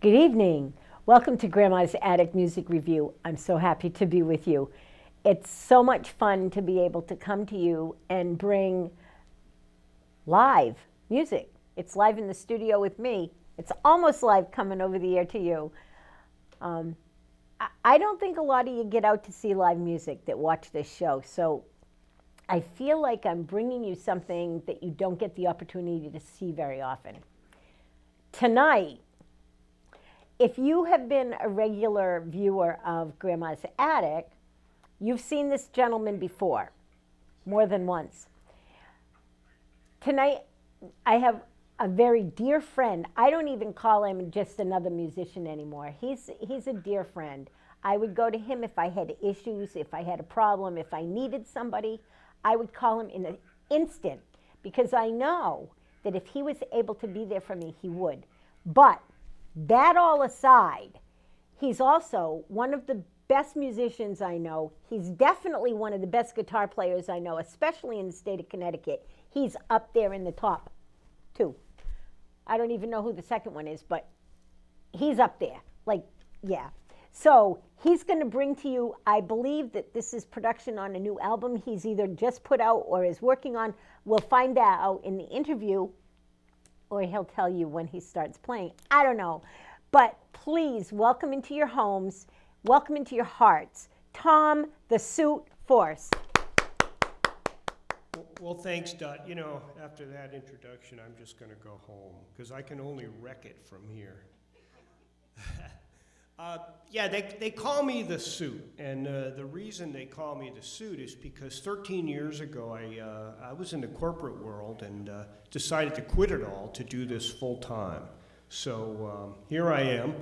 Good evening. Welcome to Grandma's Attic Music Review. I'm so happy to be with you. It's so much fun to be able to come to you and bring live music. It's live in the studio with me. It's almost live coming over the air to you. I don't think a lot of you get out to see live music that watch this show, so I feel like I'm bringing you something that you don't get the opportunity to see very often. Tonight, if you have been a regular viewer of Grandma's Attic, you've seen this gentleman before, more than once. Tonight, I have a very dear friend. I don't even call him just another musician anymore. He's a dear friend. I would go to him if I had issues, if I had a problem, if I needed somebody. I would call him in an instant because I know that if he was able to be there for me, he would. But that all aside, he's also one of the best musicians I know. He's definitely one of the best guitar players I know, especially in the state of Connecticut. He's up there in the top two. I don't even know who the second one is, but he's up there. Yeah. So he's going to bring to you, I believe that this is production on a new album he's either just put out or is working on. We'll find out in the interview, or he'll tell you when he starts playing. I don't know. But please welcome into your homes, welcome into your hearts, Tom the Suit Forst. Well, thanks, Dot. You know, after that introduction, I'm just going to go home because I can only wreck it from here. They call me the Suit, and the reason they call me the Suit is because 13 years ago I was in the corporate world and decided to quit it all to do this full time. So here I am.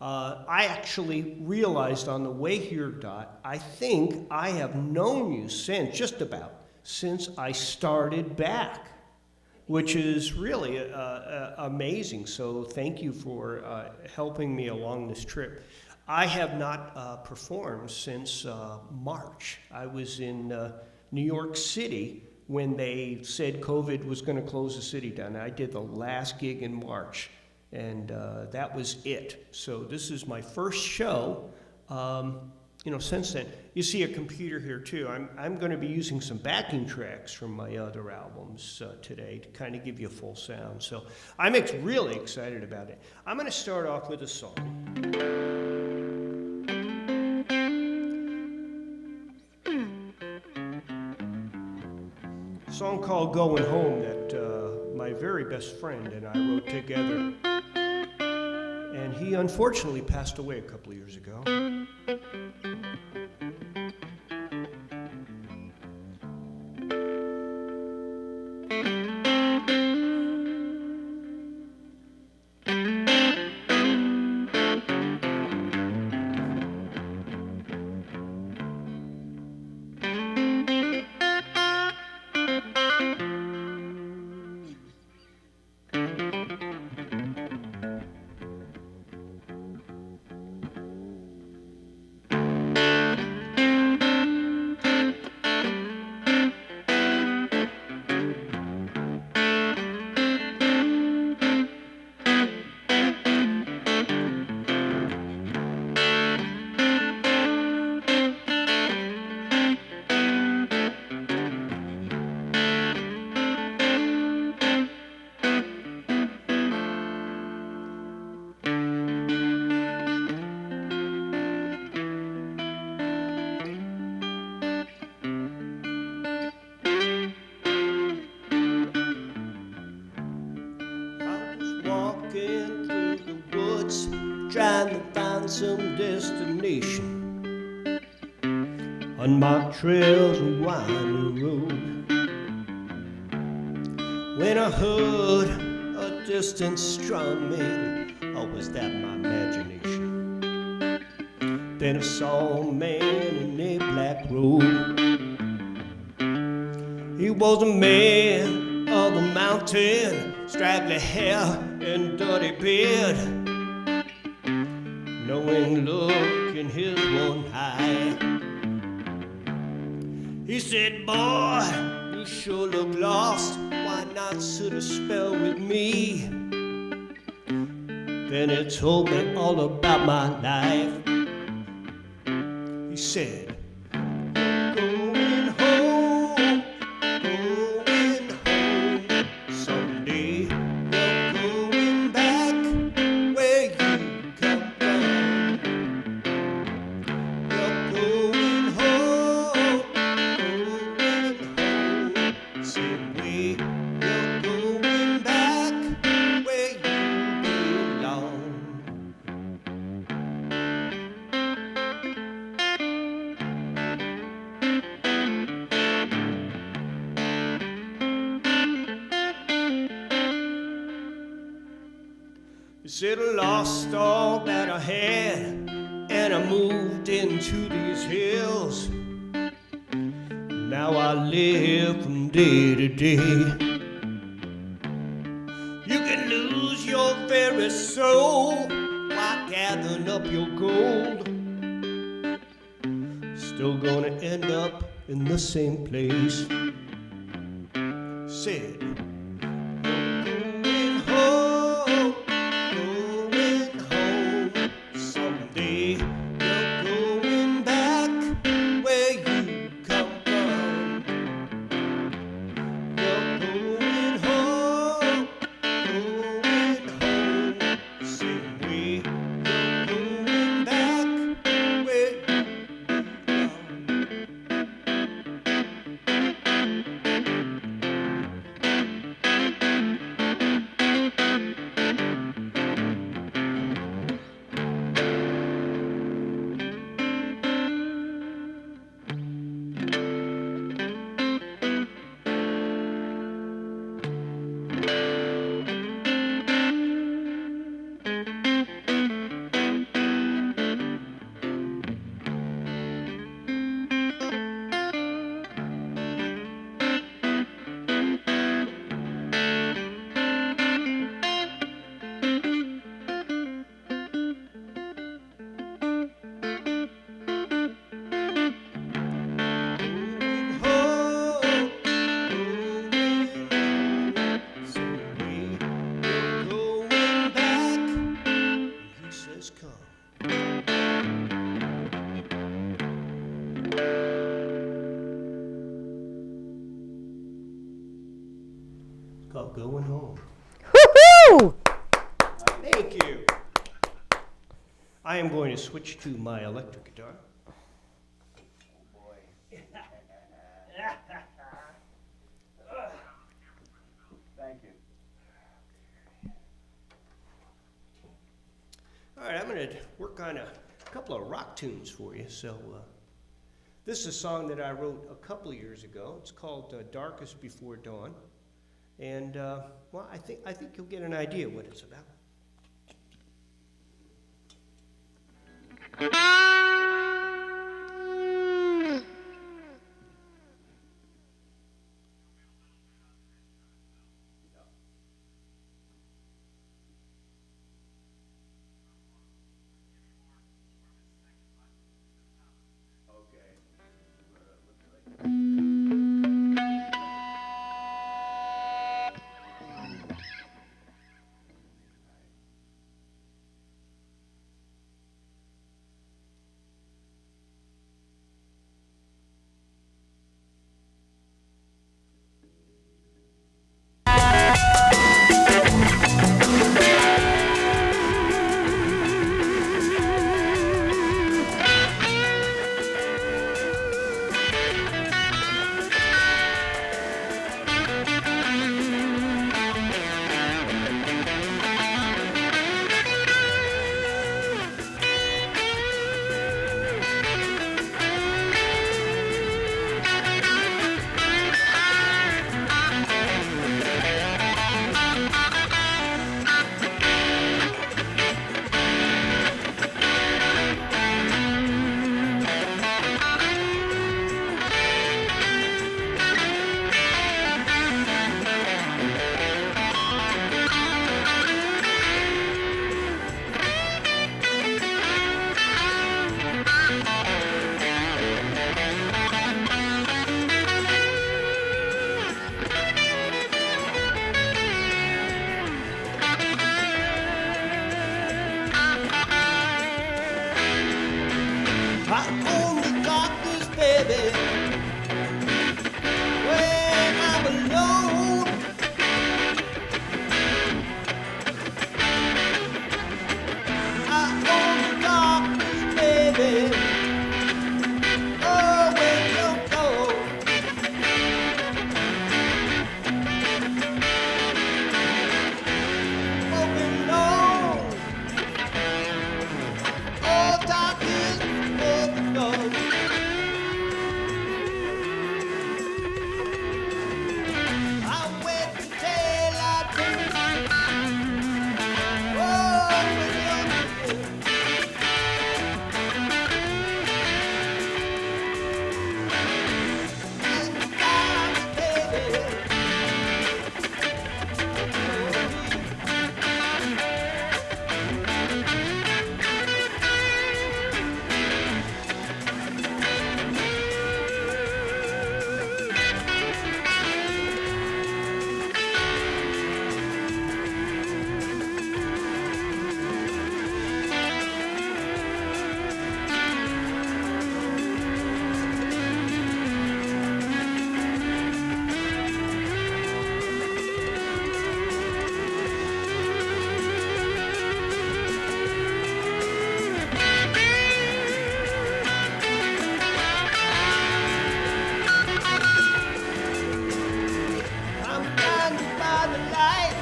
I actually realized on the way here, Dot, I think I have known you since I started back, which is really amazing. So thank you for helping me along this trip. I have not performed since March. I was in New York City when they said COVID was going to close the city down. I did the last gig in March, and that was it. So this is my first show. Since then, you see a computer here too. I'm going to be using some backing tracks from my other albums today to kind of give you a full sound. So I'm really excited about it. I'm going to start off with a song. A song called Going Home that my very best friend and I wrote together. And he unfortunately passed away a couple of years ago. Trying to find some destination, unmarked trails and winding road. When I heard a distant strumming, or was that my imagination? Then I saw a man in a black robe. He was a man of the mountain, straggly hair and dirty beard. Knowing look in his one eye. He said, boy, you sure look lost. Why not sit a spell with me? Then he told me all about my life. He said, going home, going home. Someday you're going back where you come from. You're going home, going home. Same way you're going back where you belong. He said I lost all that I had, and I moved into these hills. Now I live from day to day. You can lose your very soul while gathering up your gold. Still gonna end up in the same place. Said, going home, going home. Someday you're going back where you come from. You're going home, going home. Same way you're going back where you belong. Called Going Home. Woohoo! Thank you. I am going to switch to my electric guitar. Thank you. All right, I'm going to work on a couple of rock tunes for you. So this is a song that I wrote a couple of years ago. It's called Darkest Before Dawn. And, well, I think you'll get an idea what it's about. baby, when I'm alone. I own the darkness, baby. Oh, when you're gone. Open on. Oh, darkness, open on. I went to daylight. Oh, when you're gone. I'm blinded by the light.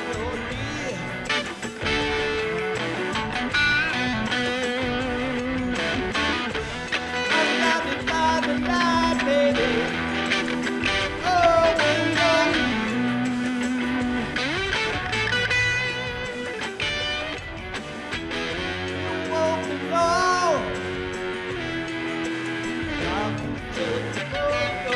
Oh, dear. I'm blinded by the light, baby. Oh, when you won't be long. I'll take the photo.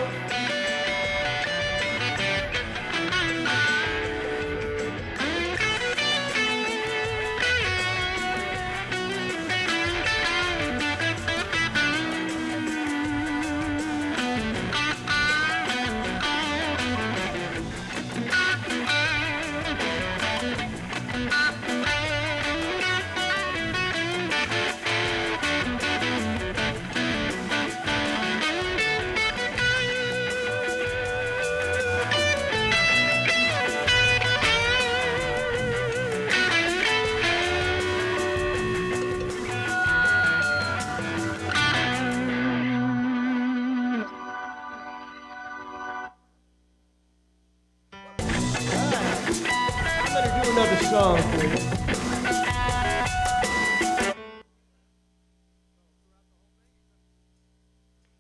I better do another song for you.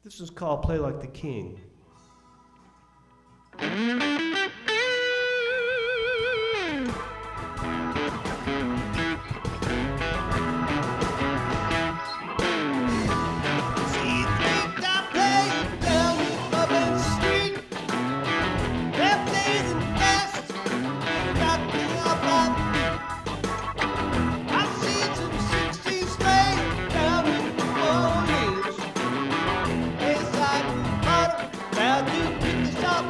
This is called Play Like the King. See the beat I play down up in the street. They're blazing fast, got me up on beat. I've seen some 60s straight down in New Orleans. It's like butter, now you pick this up.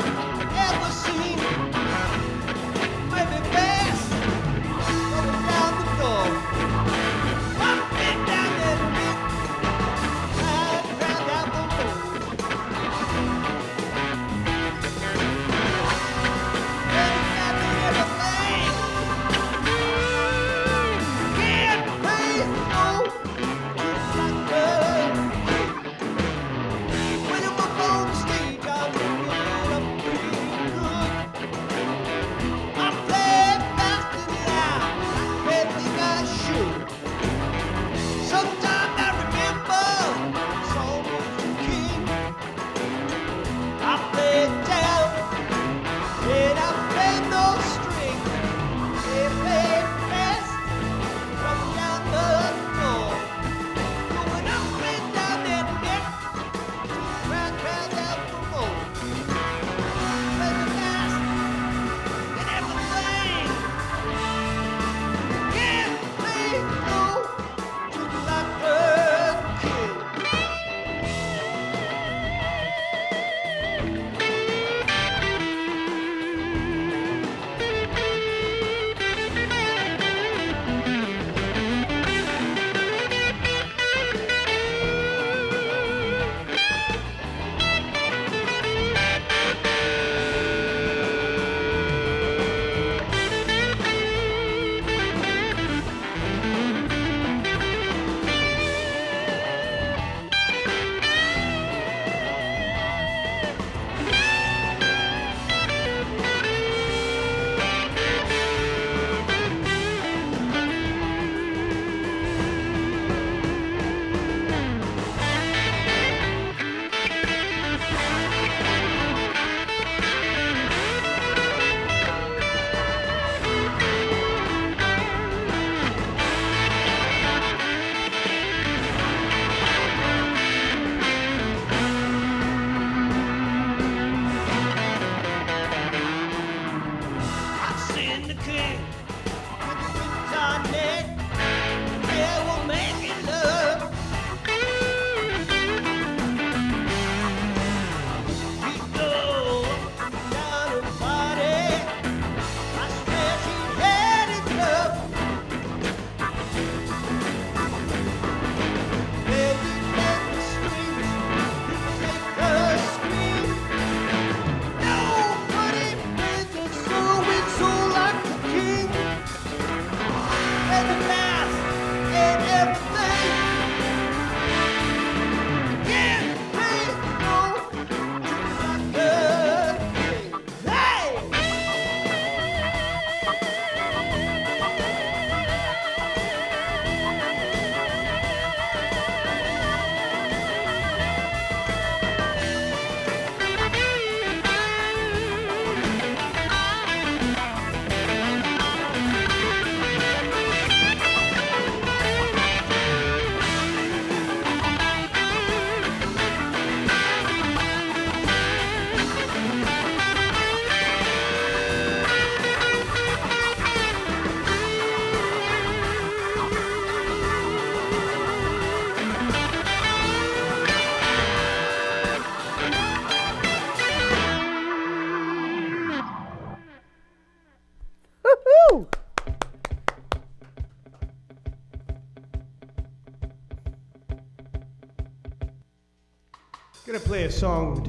Gonna play a song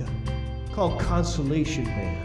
called Consolation Man.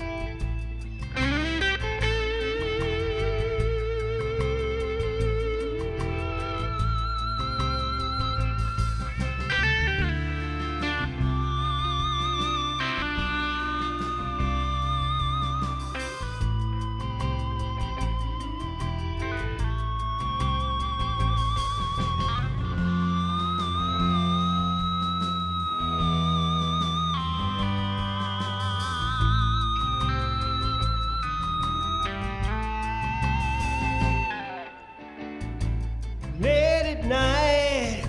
Late at night,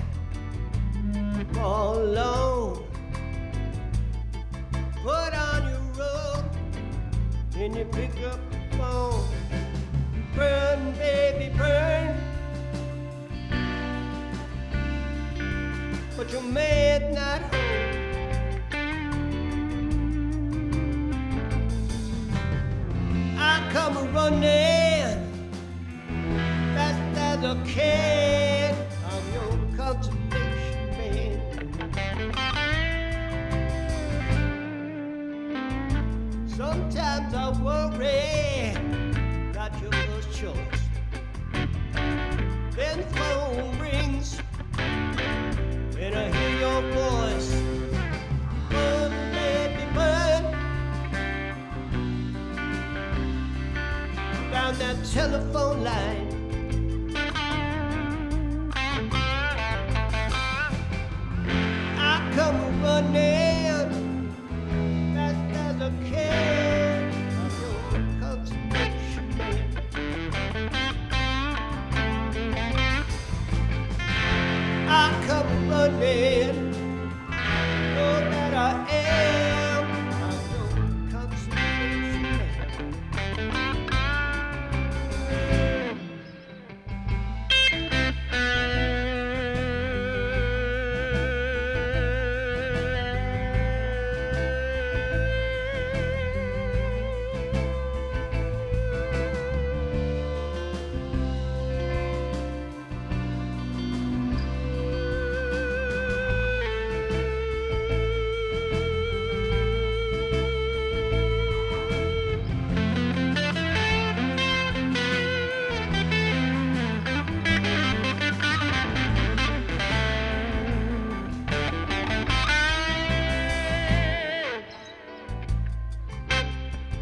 all alone. Put on your robe and you pick up the phone. Burn, baby, burn. But your man's not home. I come running fast as I can. I'm your consolation man. Sometimes I worry about your first choice. Then the phone rings and I hear your voice. Burn, baby, burn. Down that telephone line. I come running fast as I can. I'm your consolation man. I come running, know that I am. I'm your consolation man.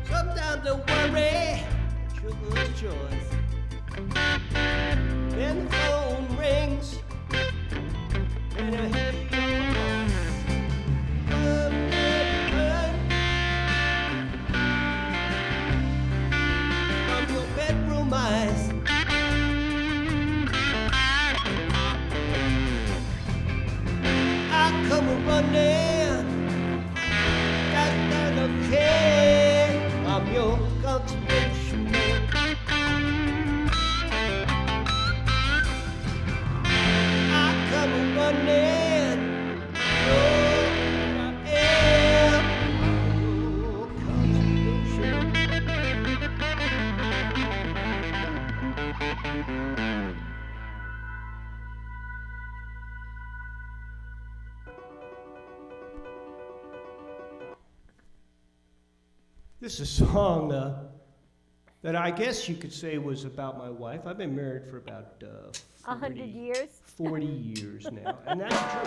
Sometimes I worry, sugar's choice. Then the phone rings, and I hear your voice. Burn, baby, burn. From your bedroom eyes. I come running, fast as I can. I'm your consolation man. I come running, oh, I am your consolation man. This is a song that I guess you could say was about my wife. I've been married for about 100 years? 40 years now, and that's true.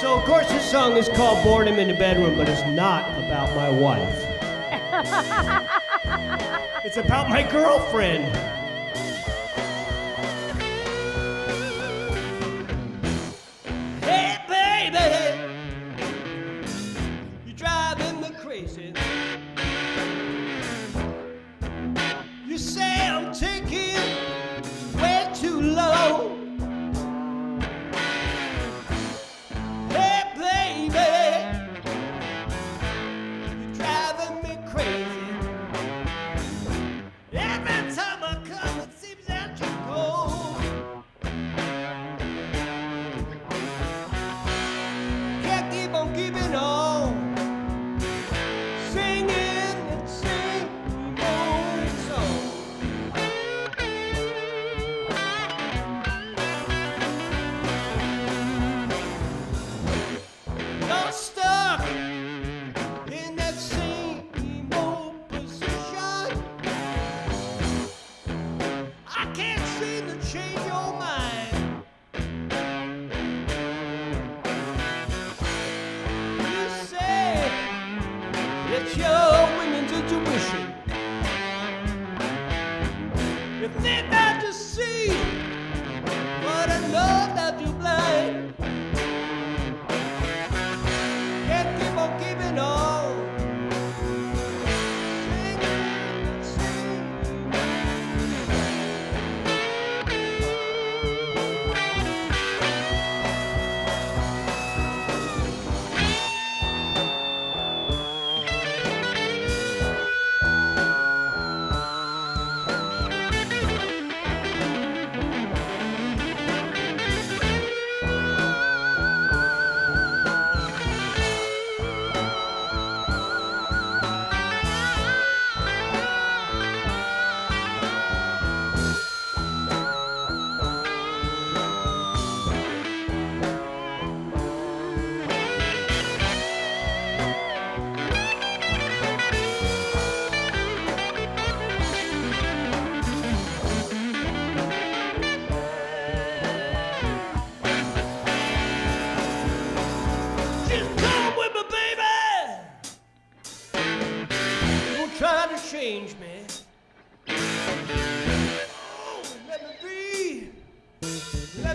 So, of course, this song is called Boredom in the Bedroom, but it's not about my wife. It's about my girlfriend. Hey, baby, you're driving me crazy. You say I'm taking way too long. Hey, baby, you're driving me crazy. Every time I come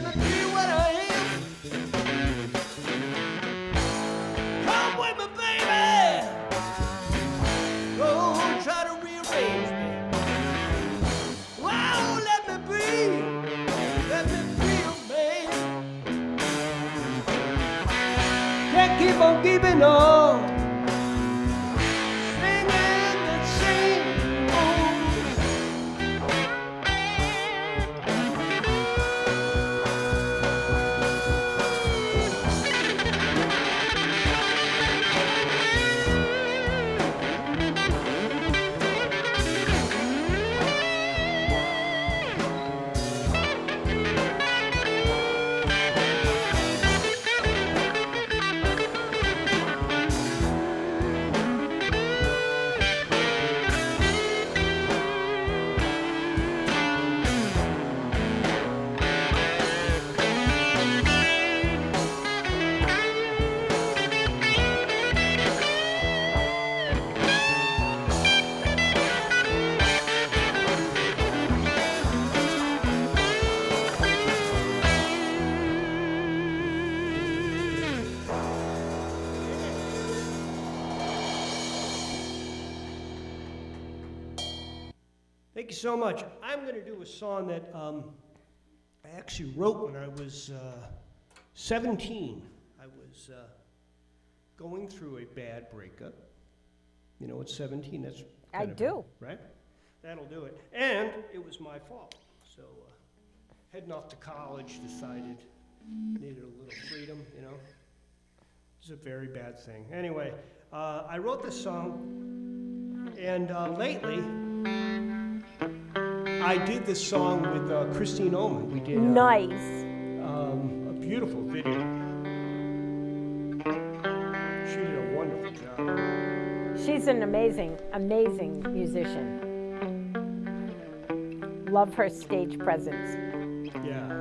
let me be what I am. Come with me, baby. Don't try to rearrange me. Wow, let me be a man. Can't keep on keeping on, singing the same old. Thank you so much. I'm going to do a song that I actually wrote when I was 17. I was going through a bad breakup. You know, at 17, that's I kind of do. right? That'll do it. And it was my fault. So heading off to college, decided needed a little freedom, you know. It's a very bad thing. Anyway, I wrote this song, and lately, I did this song with Christine Oman. We did Nice. a beautiful video. She did a wonderful job. She's an amazing, amazing musician. Love her stage presence. Yeah.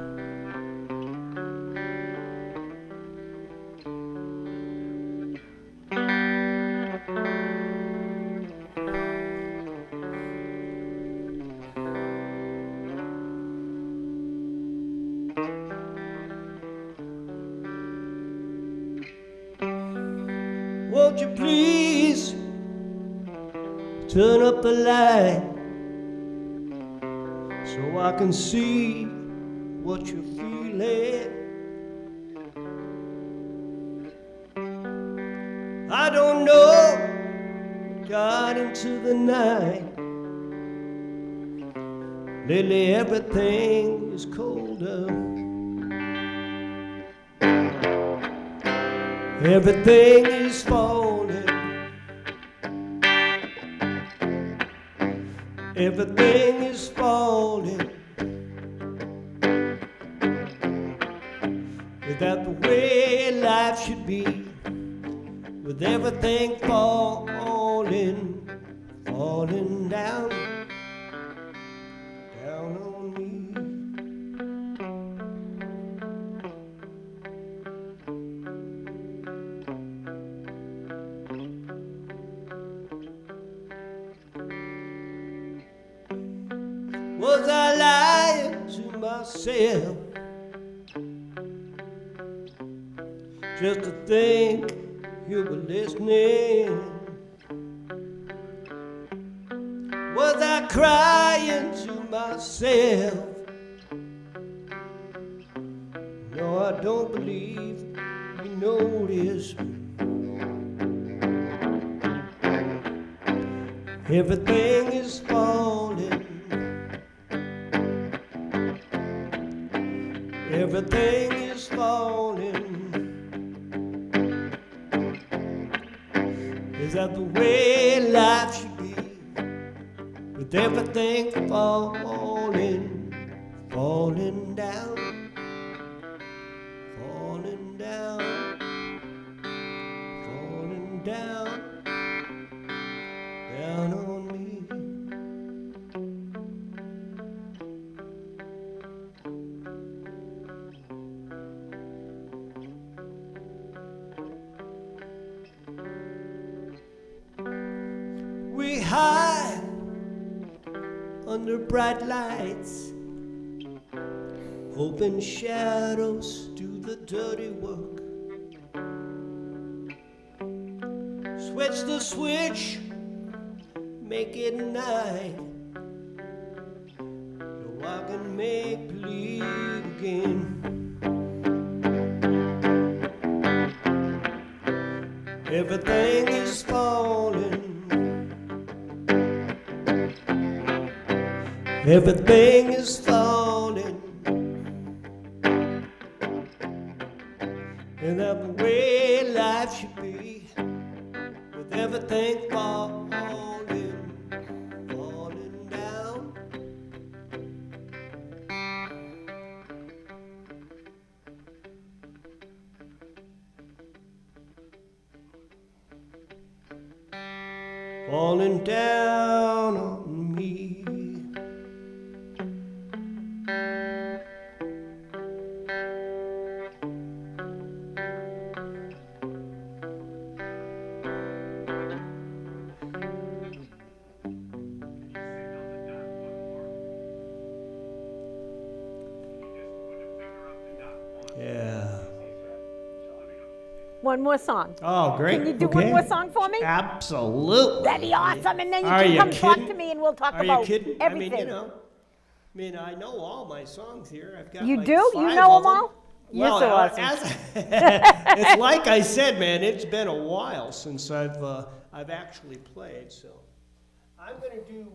Won't you please turn up the light so I can see what you're feeling? I don't know, got into the night. Lately everything is colder. Everything is falling. Everything is falling. Is that the way life should be? With everything falling, falling down, down on me. Was I lying to myself just to think you were listening? Was I crying to myself? No, I don't believe you noticed me. Everything is falling. Everything is falling. Is that the way life should be? With everything falling, falling down, falling down, falling down, down on me. We hide under bright lights, Open shadows do the dirty work. Switch the switch, make it night. So I can make believe again. Everything is falling. Everything is falling. And that's the way life should be. With everything falling, falling down. Falling down on me. Yeah. One more song. Oh, great. Can you do one more song for me? Absolutely. That'd be awesome. And then you Are can you come talk kidding? to me and we'll talk Are about you kidding? everything. I mean, I know all my songs here. I've got You like do? You 5 know of them all? You're Well, so awesome. it's like I said, man. It's been a while since I've actually played. So I'm going to do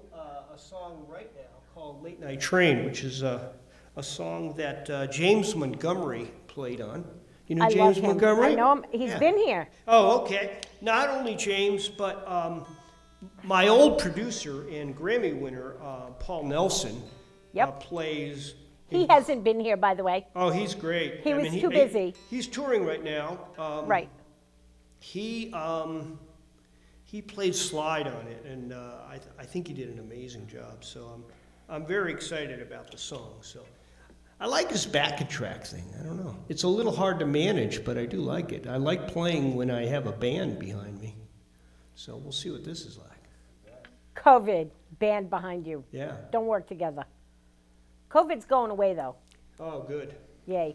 a song right now called "Late Night Train," which is a song that James Montgomery played on. You know I James love him. Montgomery? I know him. He's Yeah. been here. Oh, okay. Not only James, but my old producer and Grammy winner, Paul Nelson, Yep. plays. He hasn't been here, by the way. Oh, he's great. He was too busy. He's touring right now. Right. He played slide on it, and I think he did an amazing job. So I'm very excited about the song. So I like this backing track thing. I don't know. It's a little hard to manage, but I do like it. I like playing when I have a band behind me. So we'll see what this is like. COVID, band behind you. Yeah. Don't work together. COVID's going away, though. Oh, good. Yay.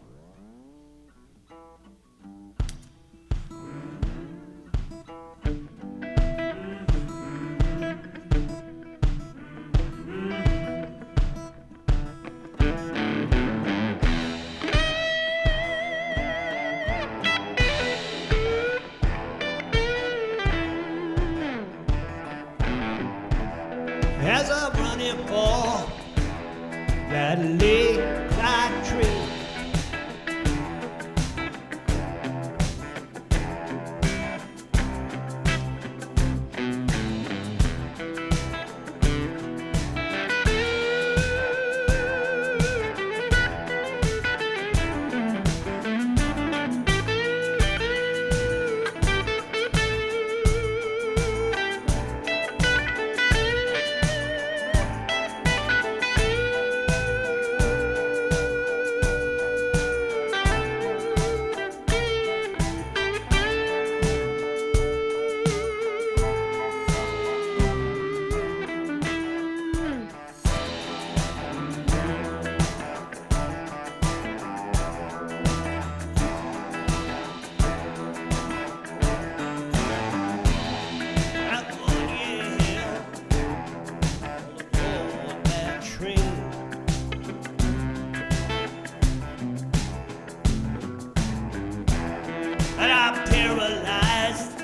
As I'm running for that late night train, and I'm paralyzed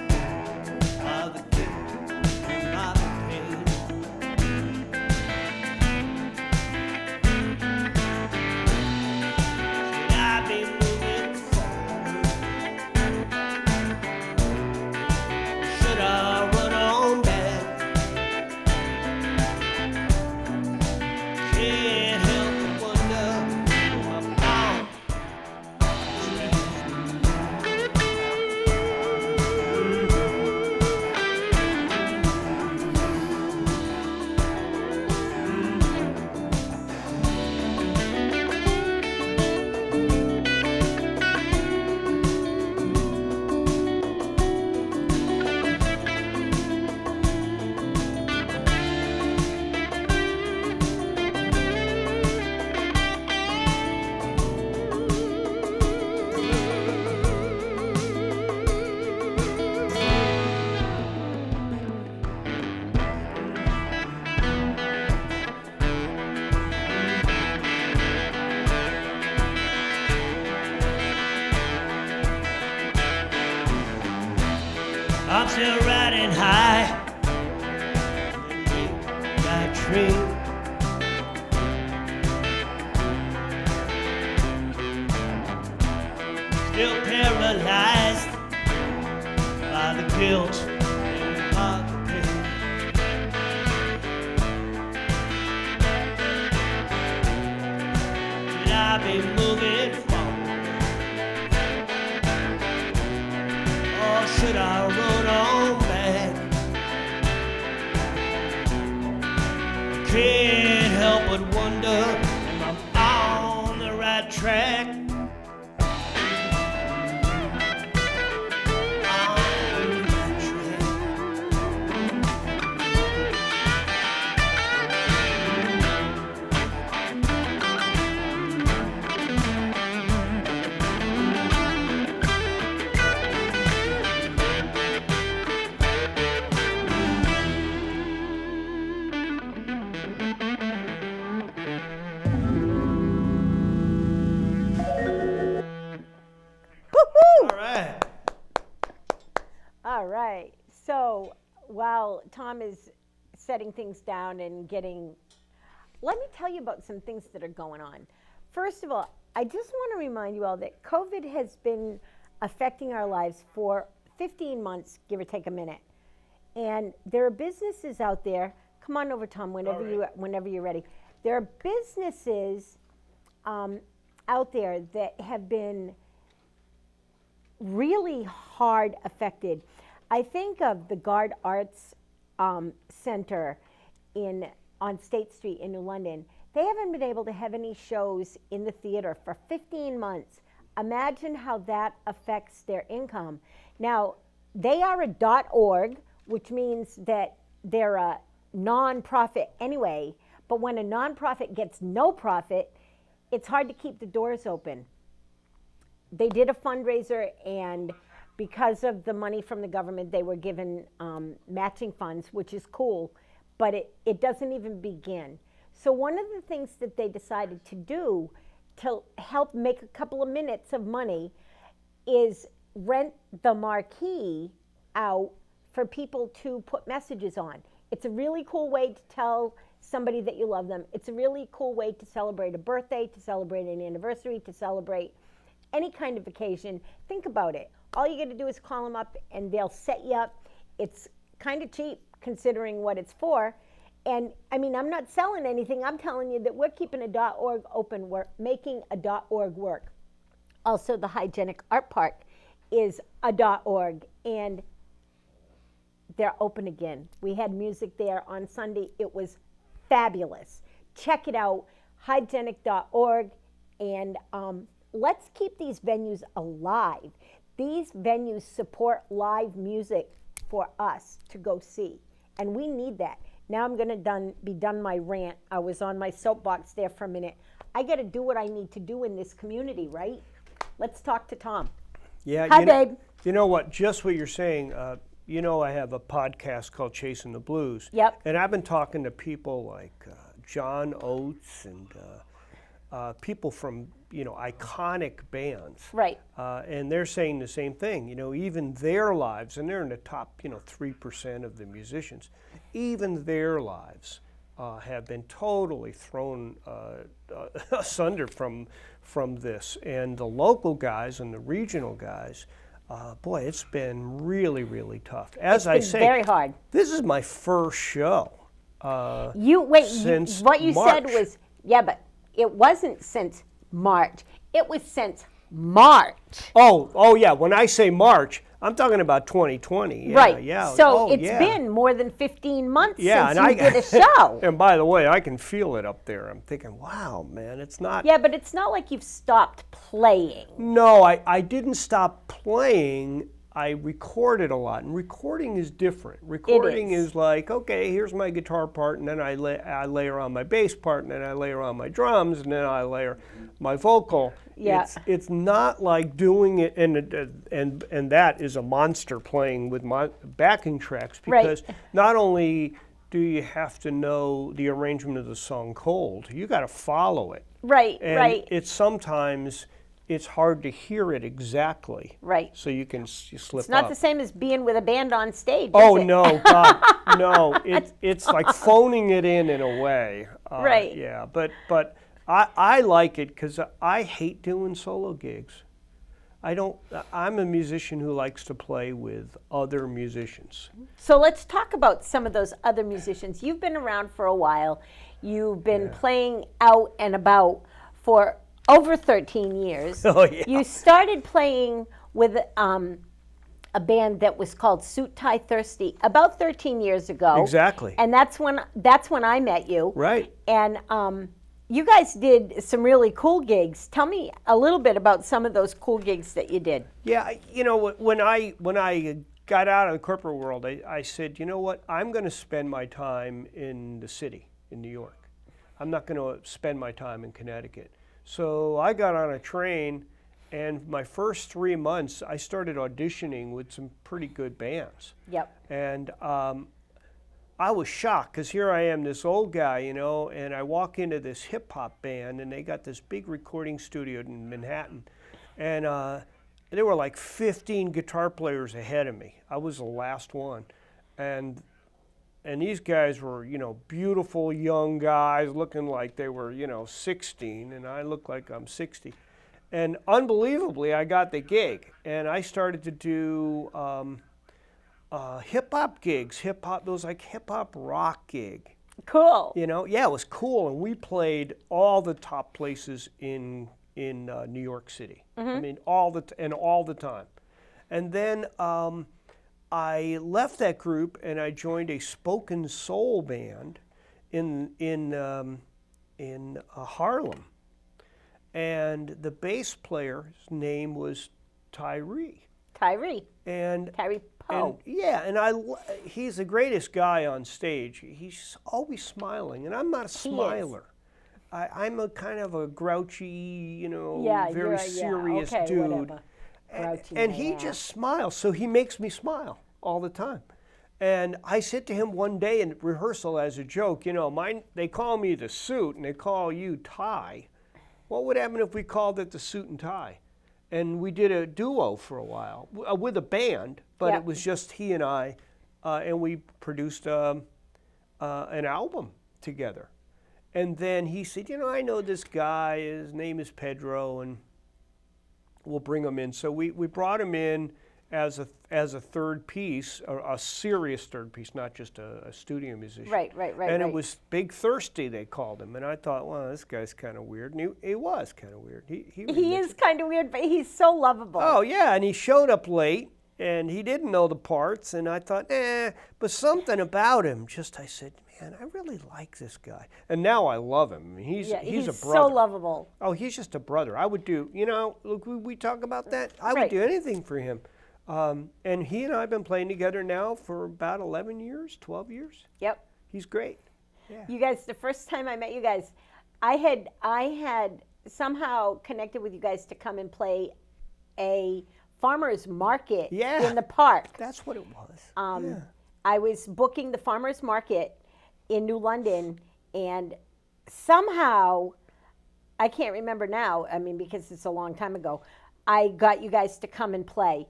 by the guilt and my pain. Should I be moving forward? Should I run on back? Can't help but wonder about I'm still riding high in that train. Still paralyzed by the guilt and by the pain. Should I be moving forward, or should I run on back? Can't help but wonder, am I on the right track? All right. So while Tom is setting things down and let me tell you about some things that are going on. First of all, I just want to remind you all that COVID has been affecting our lives for 15 months, give or take a minute. And there are businesses out there. Come on over, Tom, whenever you're ready. There are businesses out there that have been really hard affected. I think of the Guard Arts Center on State Street in New London. They haven't been able to have any shows in the theater for 15 months. Imagine how that affects their income. Now, they are a .org, which means that they're a nonprofit anyway, but when a nonprofit gets no profit, it's hard to keep the doors open. They did a fundraiser, and because of the money from the government, they were given matching funds, which is cool, but it doesn't even begin. So one of the things that they decided to do to help make a couple of minutes of money is rent the marquee out for people to put messages on. It's a really cool way to tell somebody that you love them. It's a really cool way to celebrate a birthday, to celebrate an anniversary, to celebrate any kind of occasion. Think about it. All you got to do is call them up and they'll set you up. It's kind of cheap considering what it's for. And I mean, I'm not selling anything. I'm telling you that we're keeping a .org open. We're making a .org work. Also, the Hygienic Art Park is a .org, and they're open again. We had music there on Sunday. It was fabulous. Check it out, hygienic.org, and let's keep these venues alive. These venues support live music for us to go see, and we need that. Now I'm going to be done my rant. I was on my soapbox there for a minute. I got to do what I need to do in this community, right? Let's talk to Tom. Yeah. Hi, babe. You know what? Just what you're saying. You know, I have a podcast called Chasing the Blues. Yep. And I've been talking to people like John Oates and people from, iconic bands. Right. And they're saying the same thing. Even their lives, and they're in the top, 3% of the musicians, even their lives have been totally thrown asunder from this. And the local guys and the regional guys, boy, it's been really, really tough. As I say, very hard. This is my first show. What you March. said was, yeah, but it wasn't since March. It was since March. Oh yeah. When I say March, I'm talking about 2020. Yeah, right. Yeah. So it's been more than 15 months since and you did a show. And by the way, I can feel it up there. I'm thinking, wow, man, it's not. Yeah, but it's not like you've stopped playing. No, I didn't stop playing. I recorded a lot, and recording is different. Recording is like, okay, here's my guitar part, and then I layer on my bass part, and then I layer on my drums, and then I layer my vocal. Yeah. It's not like doing it, and that is a monster playing with my backing tracks, because not only do you have to know the arrangement of the song cold, you got to follow it. Right, and right. It's sometimes it's hard to hear it exactly. Right. So you can slip It's not up. the same as being with a band on stage. Oh is it? no, God, no! It's like phoning it in a way. Right. Yeah, but I like it because I hate doing solo gigs. I'm a musician who likes to play with other musicians. So let's talk about some of those other musicians. You've been around for a while. You've been playing out and about for over 13 years. Oh yeah. You started playing with a band that was called Suit Tie Thirsty about 13 years ago. Exactly. And that's when I met you. Right. And you guys did some really cool gigs. Tell me a little bit about some of those cool gigs that you did. Yeah, you know, when I got out of the corporate world, I said, you know what, I'm going to spend my time in the city, in New York. I'm not going to spend my time in Connecticut. So I got on a train, and my first 3 months, I started auditioning with some pretty good bands. Yep. And I was shocked because here I am, this old guy, you know, and I walk into this hip hop band, and they got this big recording studio in Manhattan, and there were like 15 guitar players ahead of me. I was the last one, and these guys were, you know, beautiful young guys looking like they were, you know, 16, and I look like I'm 60. And unbelievably, I got the gig, and I started to do hip hop gigs. It was like hip hop rock gig. Cool. You know, yeah, it was cool, and we played all the top places in New York City. I mean, all the time. And then I left that group and I joined a spoken soul band in Harlem, and the bass player's name was Tyree. Tyree Poe. He's the greatest guy on stage. He's always smiling, and I'm not a smiler. I'm a kind of a grouchy, you know, very serious dude. Whatever. Grouchy, And he just smiles, so he makes me smile all the time. And I said to him one day in rehearsal as a joke, you know, they call me the Suit and they call you Tie. What would happen if we called it the Suit and Tie? And we did a duo for a while with a band, but it was just he and I, and we produced an album together. And then he said, you know, I know this guy, his name is Pedro, and we'll bring him in. So we brought him in as a third piece, a serious third piece, not just a studio musician. Right. And it was Big Thirsty, they called him. And I thought, well, this guy's kind of weird. And he was kind of weird. He is kind of weird, but he's so lovable. Oh, yeah, and he showed up late, and he didn't know the parts. And I thought, but something about him, I said, man, I really like this guy. And now I love him. I mean, he's a brother. So lovable. Oh, he's just a brother. I would do, you know, look, we talk about that. I would do anything for him. And he and I have been playing together now for about 11 years, 12 years. Yep. He's great. Yeah. You guys, the first time I met you guys, I had somehow connected with you guys to come and play a farmer's market in the park. That's what it was. I was booking the farmer's market in New London, and somehow, I can't remember now, I mean, because it's a long time ago, I got you guys to come and play.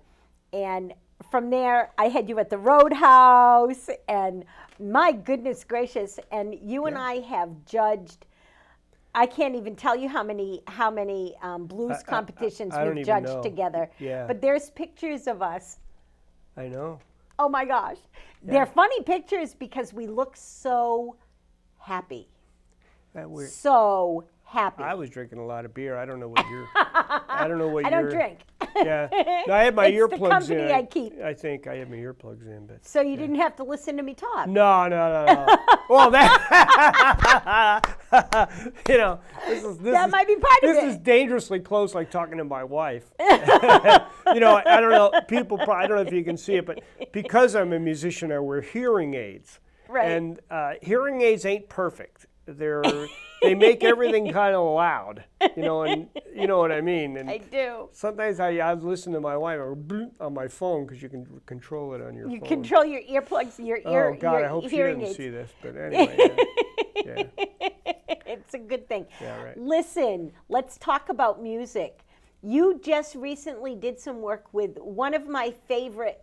And from there, I had you at the Roadhouse, and my goodness gracious, and you and I have judged, I can't even tell you how many blues competitions we've judged together. Yeah. But there's pictures of us. I know. Oh my gosh. They're funny pictures because we look so happy. That weird. So happy. I was drinking a lot of beer. I don't know what you're. I don't drink. Yeah. No, I had my It's earplugs the in. company I keep. I think I had my earplugs in, but. So you didn't have to listen to me talk. No. Well, that. You know, that might be part of it. This is dangerously close, like talking to my wife. You know, I don't know. I don't know if you can see it, but because I'm a musician, I wear hearing aids. Right. And hearing aids ain't perfect. They make everything kind of loud, you know, and you know what I mean. And I do. sometimes I listen to my wife on my phone because you can control it on your phone. You control your earplugs, your ear. Oh God, your I hope she hearing didn't aids. see this, but anyway. Yeah. It's a good thing. Yeah, right. Listen, let's talk about music. You just recently did some work with one of my favorite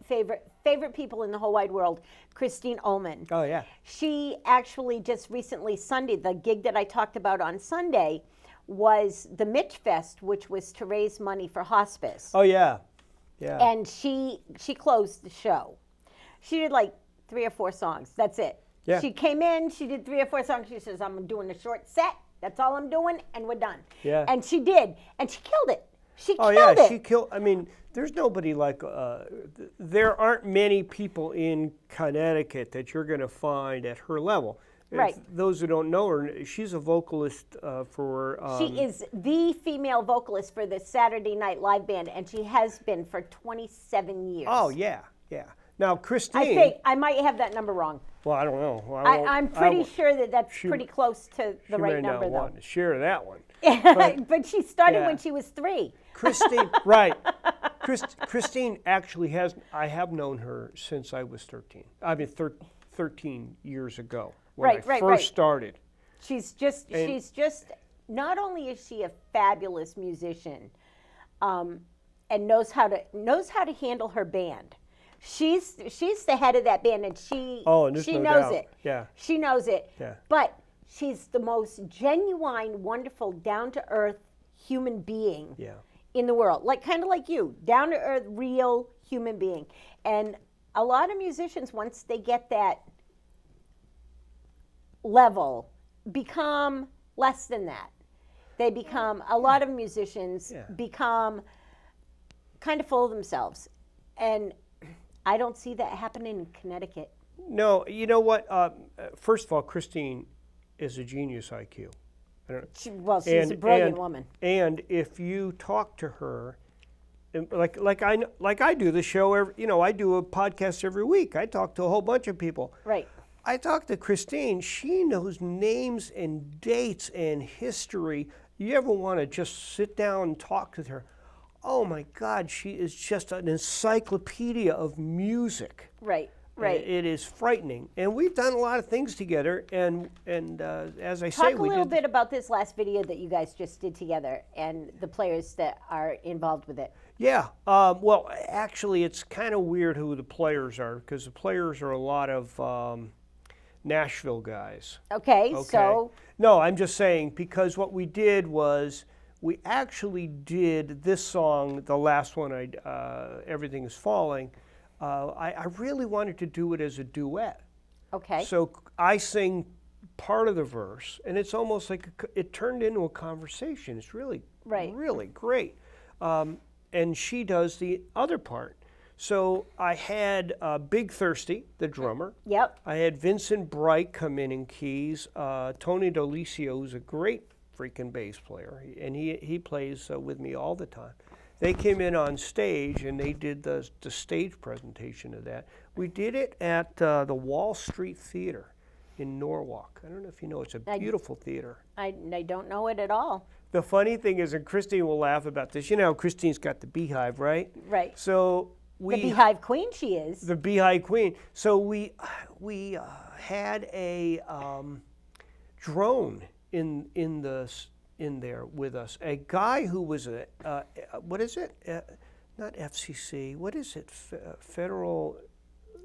people in the whole wide world, Christine Ullman. Oh, yeah. She actually just recently, Sunday, the gig that I talked about on Sunday was the Mitch Fest, which was to raise money for hospice. Oh, yeah. Yeah. And she closed the show. She did like 3 or 4 songs. That's it. Yeah. She came in, she did 3 or 4 songs. She says, I'm doing a short set. That's all I'm doing, and we're done. Yeah. And she did. And she killed it. She Oh, killed yeah, it. she killed. I mean, there's nobody like. There aren't many people in Connecticut that you're going to find at her level. Right. Those who don't know her, she's a vocalist for. She is the female vocalist for the Saturday Night Live band, and she has been for 27 years. Oh, yeah, yeah. Now, Christine. I think I might have that number wrong. Well, I don't know. Well, I'm pretty sure that's pretty close to the right may number, not want though. to share that one. But she started yeah. when she was 3. Christine, right. Christine actually has, I have known her since I was 13. I mean, 13 years ago when I first started. She's just, not only is she a fabulous musician and knows how to handle her band. She's the head of that band, and she knows it. Yeah. She knows it. Yeah. But she's the most genuine, wonderful, down-to-earth human being in the world. Kind of like you, down-to-earth, real human being. And a lot of musicians, once they get that level, become less than that. They become, a lot of musicians become kind of full of themselves. And I don't see that happening in Connecticut. No, you know what? First of all, Christine is a genius IQ. She's a brilliant woman. And if you talk to her, like I do the show, I do a podcast every week. I talk to a whole bunch of people. Right. I talk to Christine. She knows names and dates and history. You ever want to just sit down and talk with her? Oh my God, she is just an encyclopedia of music. Right, right. It is frightening. And we've done a lot of things together. And as I say, Talk a little bit about this last video that you guys just did together and the players that are involved with it. Yeah. Well, actually, it's kind of weird who the players are, because the players are a lot of Nashville guys. Okay, so. No, I'm just saying, because what we did was, we actually did this song, the last one, Everything is Falling. I really wanted to do it as a duet. Okay. So I sing part of the verse, and it's almost like it turned into a conversation. It's really, really great. And she does the other part. So I had Big Thirsty, the drummer. Yep. I had Vincent Bright come in keys. Tony D'Alicio, who's a great freaking bass player, and he plays with me all the time. They came in on stage and they did the stage presentation of that. We did it at the Wall Street Theater in Norwalk. I don't know if you know, it's a beautiful theater. I don't know it at all. The funny thing is, and Christine will laugh about this, you know, Christine's got the Beehive, right? Right. So the Beehive Queen she is. The Beehive Queen. So we had a drone in there with us, a guy who was what is it? Not FCC. What is it? Federal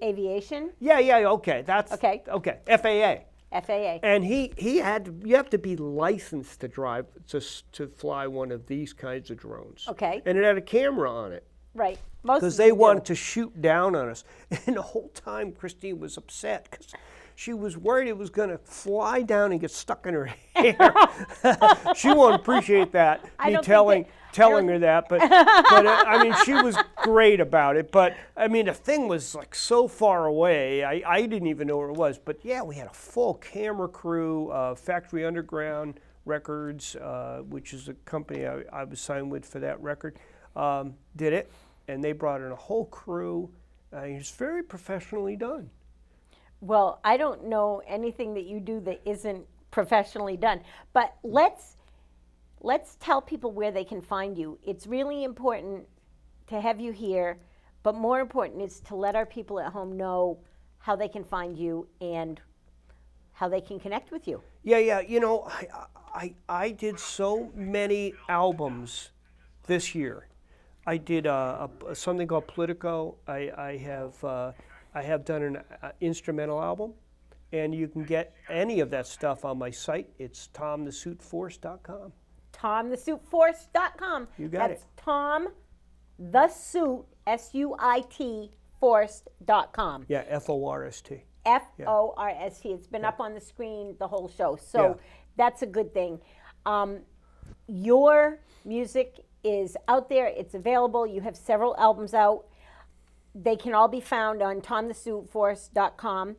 Aviation. Yeah. Okay, that's okay. Okay, FAA. FAA. And you have to be licensed to drive to fly one of these kinds of drones. Okay. And it had a camera on it. Right. Because they wanted to shoot down on us, and the whole time Christine was upset because she was worried it was going to fly down and get stuck in her hair. She won't appreciate that, me telling her that. But I mean, she was great about it. But I mean, the thing was like so far away, I didn't even know where it was. But yeah, we had a full camera crew, Factory Underground Records, which is a company I was signed with for that record, did it. And they brought in a whole crew. It's very professionally done. Well, I don't know anything that you do that isn't professionally done. But let's tell people where they can find you. It's really important to have you here, but more important is to let our people at home know how they can find you and how they can connect with you. Yeah. You know, I did so many albums this year. I did something called Politico. I have done an instrumental album, and you can get any of that stuff on my site. It's tomthesuitforce.com. TomTheSuitForce.com. You got That's it. Tom the Suit SUIT Force.com. Yeah, Forst. Forst. It's been up on the screen the whole show, so that's a good thing. Your music is out there. It's available. You have several albums out. They can all be found on TomTheSuitForce.com.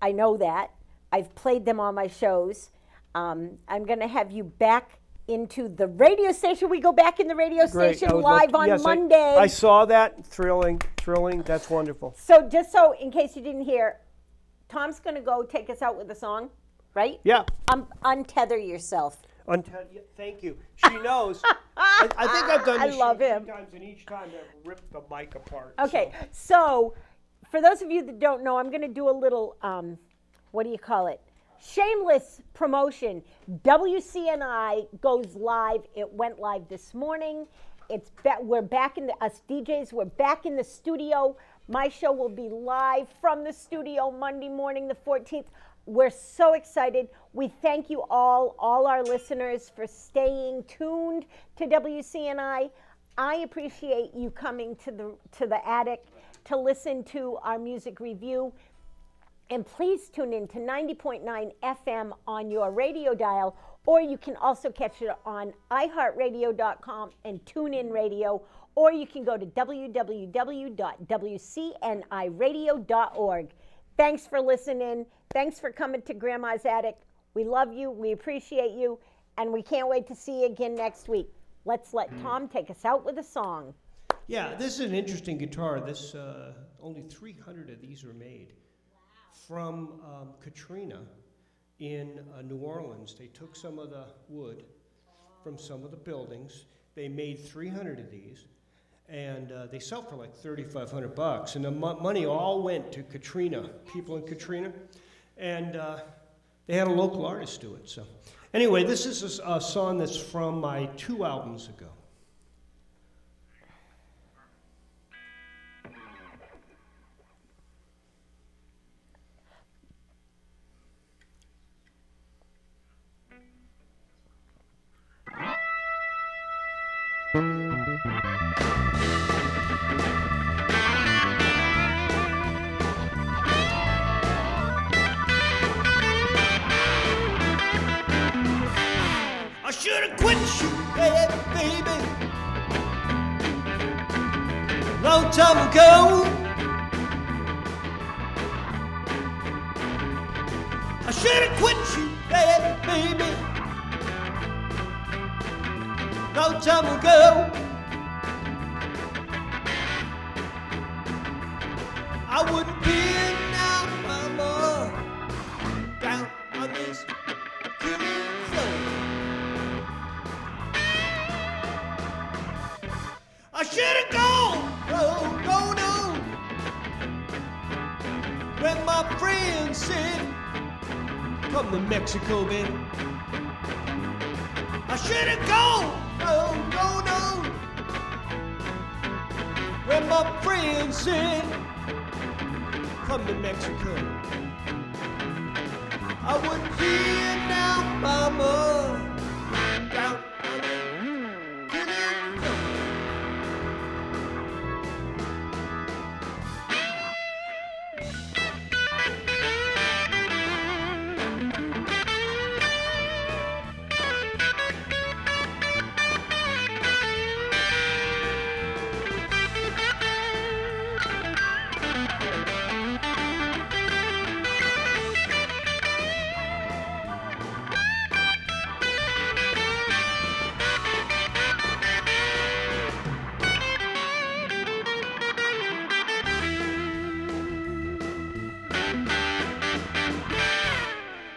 I know that. I've played them on my shows. I'm going to have you back into the radio station. We go back in the radio station live on Monday. I saw that. Thrilling. That's wonderful. So just so, in case you didn't hear, Tom's going to go take us out with a song, right? Yeah. Untether yourself. Thank you. She knows. I think I've done this love show him. 3 times, and each time I've ripped the mic apart. Okay, so for those of you that don't know, I'm going to do a little, what do you call it? Shameless promotion. WCNI goes live. It went live this morning. We're back in us DJs. We're back in the studio. My show will be live from the studio Monday morning, the 14th. We're so excited. We thank you all our listeners, for staying tuned to WCNI. I appreciate you coming to the attic to listen to our music review. And please tune in to 90.9 FM on your radio dial, or you can also catch it on iHeartRadio.com and TuneIn Radio, or you can go to www.wcniradio.org. Thanks for listening. Thanks for coming to Grandma's Attic. We love you. We appreciate you. And we can't wait to see you again next week. Let's let Tom take us out with a song. Yeah, this is an interesting guitar. This only 300 of these are made. From Katrina in New Orleans. They took some of the wood from some of the buildings. They made 300 of these, and they sell for like $3,500. And the money all went to Katrina, people in Katrina, and they had a local artist do it. So, anyway, this is a song that's from my 2 albums ago. I should have quit shooting, baby, long time ago. I should have quit shooting, baby, long time ago. I wouldn't be now, mama, down on this killing floor. I should have gone, when my friend said, come to Mexico, baby. I should have gone, when my friend said, come to Mexico. I wouldn't be here now, mama, down on the killing floor.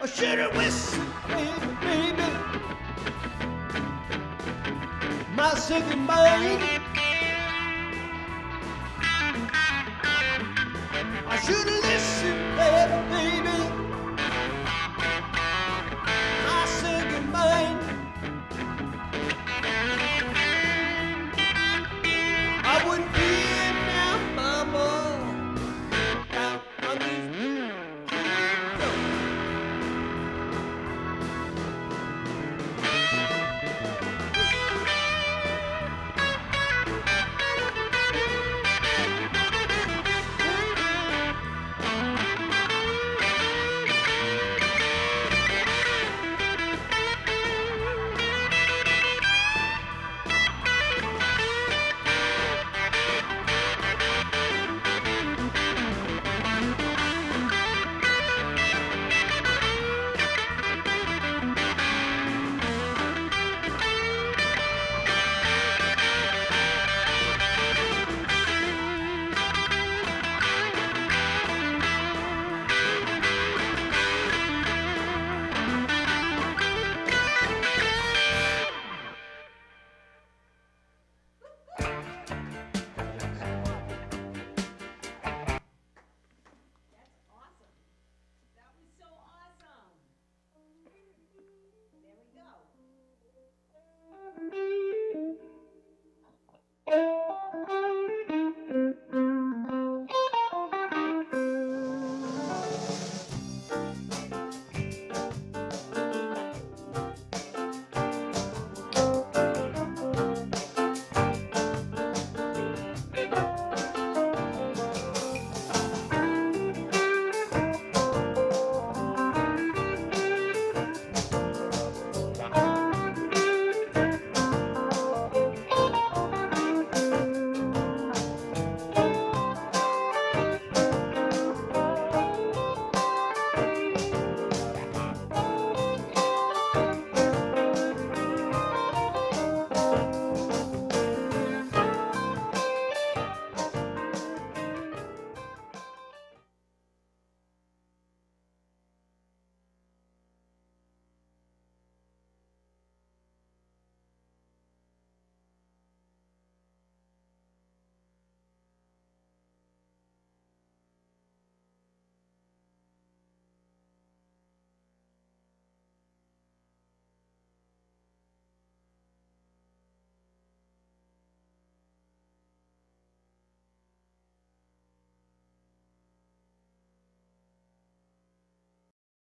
I should have whistled, baby, my second mind.